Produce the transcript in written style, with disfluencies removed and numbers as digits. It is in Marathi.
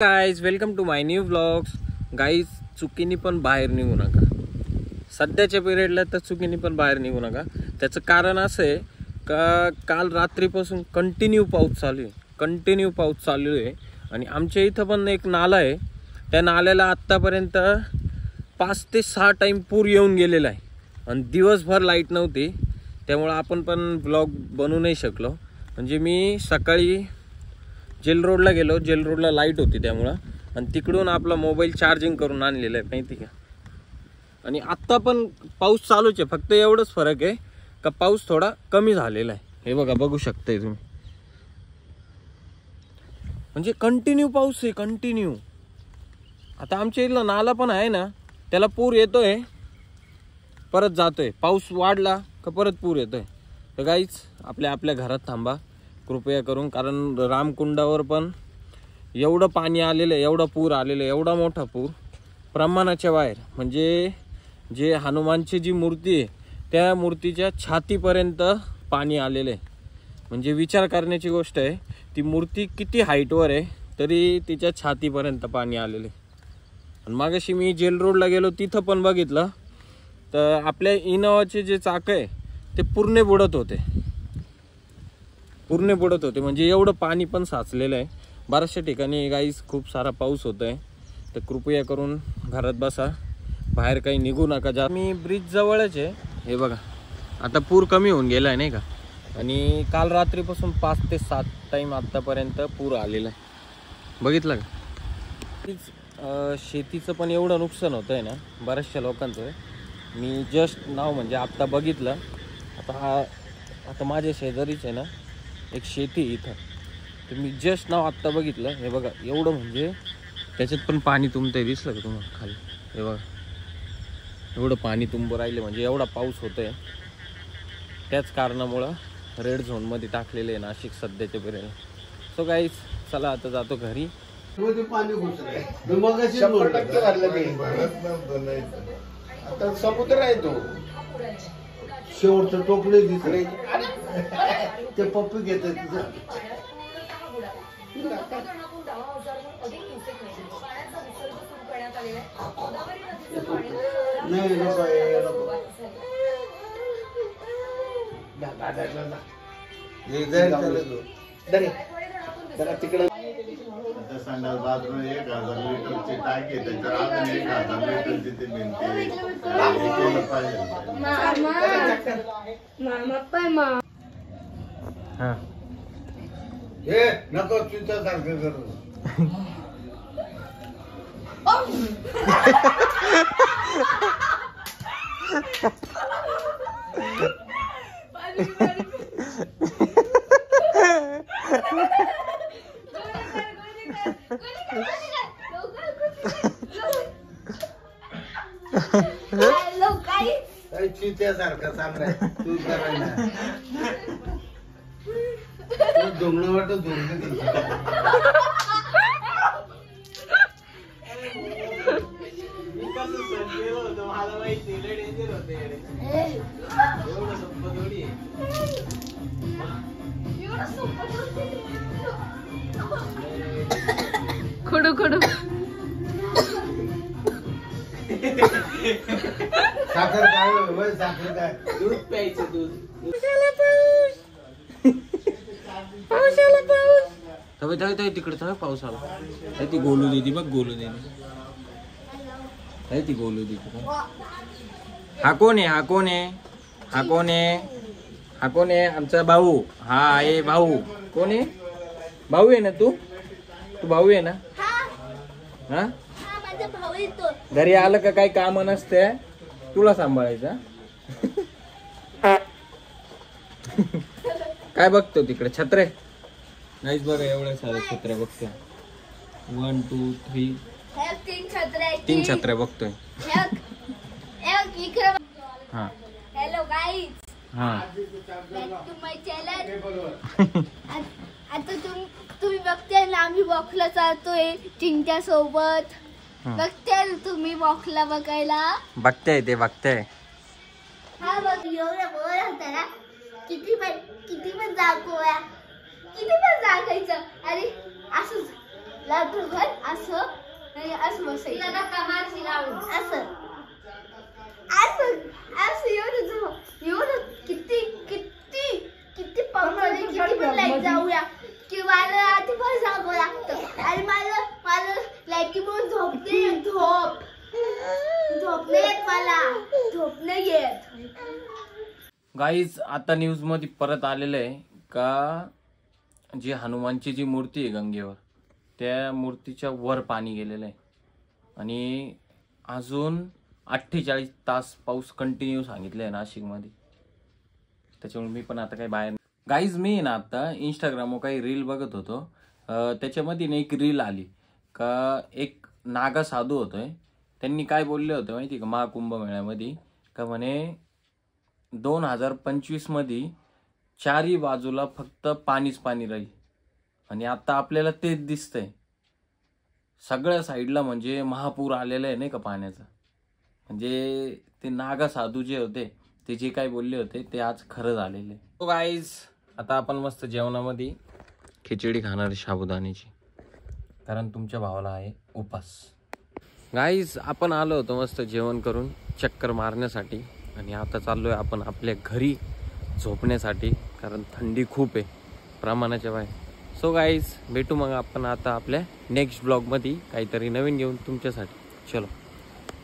Guys welcome to my new vlogs. Guys चुकीने पण बाहेर निघू नका. सध्याच्या पिरियडला तर चुकीने पण बाहेर निघू नका. त्याचं कारण असं आहे का काल रात्रीपासून कंटिन्यू पाऊस चालू आहे आणि आमच्या इथं पण एक नाला आहे. त्या नाल्याला आत्तापर्यंत 5 ते 6 टाईम पूर येऊन गेलेला आहे आणि दिवसभर लाईट नव्हती. त्यामुळं आपण पण ब्लॉग बनवू नाही शकलो. म्हणजे मी सकाळी जेल रोडला गेलो, जेल रोडला लाईट होती त्यामुळं, आणि तिकडून आपला मोबाईल चार्जिंग करून आणलेला आहे माहिती का. आणि आत्ता पण पाऊस चालूच आहे, फक्त एवढंच फरक आहे का पाऊस थोडा कमी झालेला आहे. हे बघा, बघू शकताय तुम्ही. म्हणजे कंटिन्यू पाऊस आहे, कंटिन्यू. आता आमच्या इथला नाला पण आहे ना, त्याला पूर येतोय परत जातोय. पाऊस वाढला का परत पूर येतोय. तर गाईच आपल्या घरात थांबा कृपया करून, कारण रामकुंडावर पण एवढं पाणी आलेलं आहे, एवढा पूर आलेलं आहे, एवढा मोठा पूर प्रमाणाच्या बाहेर. म्हणजे जे हनुमानची जी मूर्ती आहे त्या मूर्तीच्या छातीपर्यंत पाणी आलेलं आहे. म्हणजे विचार करण्याची गोष्ट आहे, ती मूर्ती किती हाईटवर आहे तरी तिच्या छातीपर्यंत पाणी आलेलं आहे. आणि मागाशी मी जेल रोडला गेलो, तिथं पण बघितलं तर आपल्या इनोवाचे जे चाक आहे ते पूर्ण बुडत होते. म्हणजे एवढं पाणी पण साचलेलं आहे. बऱ्याचशा ठिकाणी गाईस खूप सारा पाऊस होत आहे. तर कृपया करून घरात बसा, बाहेर काही निघू नका. मी ब्रिज जवळच आहे. हे बघा, आता पूर कमी होऊन गेला आहे नाही का. आणि काल रात्रीपासून 5 ते 7 टाईम आत्तापर्यंत पूर आलेला आहे, बघितलं का. शेतीचं पण एवढं नुकसान होतं आहे ना बऱ्याचशा लोकांचं. मी जस्ट नाव म्हणजे आत्ता बघितलं. आता माझ्या शेजारीच आहे ना एक शेती इथं, तर मी जस्ट नाव आत्ता बघितलं. हे बघा, एवढं म्हणजे त्याच्यात पण पाणी तुंबतंय, दिसलं का तुम्हाला खाली. हे बघा, एवढं पाणी तुंबू राहिलं. म्हणजे एवढा पाऊस होतोय. त्याच कारणामुळं रेड झोनमध्ये टाकलेले आहे नाशिक सध्याच्या पिरियड. सो गाईज चला आता जातो घरी. आता समुद्र आहे तो शेवटचं टोपले दिसले ते पप्पी घेतात तिथं. नाही तिकडे संडास बाथरूम 1000 लिटरची टाकी, त्याच्यावर अजून 1000 लिटरची ती भिंती केलं पाहिजे. हे नको तुझ्या सारखं करू. चित्यासारखं चांगलं तू करायला डोंगण वाटत मला माहिती डेंजर होते. एवढं सोपं थोडी खडू खडू साखर काय, साखर काय, दूध प्यायचं. दूध तिकडे पाऊस आला. ती गोलू देती बघ, गोलू देती. ती गोलू देती. हा कोण आहे आमचा भाऊ. हा आहे भाऊ. कोण आहे? भाऊ आहे ना तू भाऊ आहे ना. हा, घरी आलं का काही काम नसते तुला सांभाळायचं. काय बघतो तिकडे? छत्रे नाहीच बघा, एवढ्या साऱ्या छत्र्या बघतोय. 1 2 3 तीन छत्र्या बघतोय. हा, हॅलो गाईज. हा, आता तुम्ही बघताय ना, आम्ही वॉकला चालतोय चिंट्या सोबत. बघताय ना तुम्ही वॉकला बघायला. बघताय हा बघ, एवढं बोर होतं ना. किती पण दाखवूया, किती पण दाखायचं. अरे असंच लाटून असं असं बसायचं असं असं असं एवढं किती किती किती पाऊस आले, किती पण लाईट जाऊया की मला आधी पण जावं लागतं आणि मला लाईटीमुळे झोप नाही येत, झोप नाही येत, मला झोप नाही येत. गाईज आता न्यूज मध्ये परत आलेलं आहे का जी हनुमानची जी मूर्ती आहे गंगेवर, त्या मूर्तीच्या वर पाणी गेलेलं आहे आणि अजून 48 तास पाऊस कंटिन्यू सांगितलं आहे नाशिकमध्ये. त्याच्यामुळे मी पण आता काही बाहेर. गाईज मी ना आता इंस्टाग्रामवर काही रील बघत होतो, त्याच्यामध्ये ना एक रील आली का एक नागा साधू होतोय. त्यांनी काय बोलले होते माहिती का महाकुंभ मेळ्यामध्ये, का म्हणे 2025 मध्ये चारही बाजूला फक्त पाणीच पाणी राहील. आणि आता आपल्याला तेच दिसतंय सगळ्या साईडला, म्हणजे महापूर आलेला आहे नाही का पाण्याचा. म्हणजे ते नागा साधू जे होते ते जे काय बोलले होते ते आज खरं झालेले. तो गाईज आता आपण मस्त जेवणामध्ये खिचडी खाणार साबुदाण्याची, कारण तुमच्या भावाला आहे उपास. गाईज आपण आलो होतो मस्त जेवण करून चक्कर मारण्यासाठी आणि आता चाललोय आपण आपल्या घरी झोपण्यासाठी, कारण थंडी खूप आहे प्रमाणाच्या बाहेर. सो गाईज भेटू मग आपण आता आपल्या नेक्स्ट ब्लॉगमध्ये काहीतरी नवीन घेऊन तुमच्यासाठी. चलो.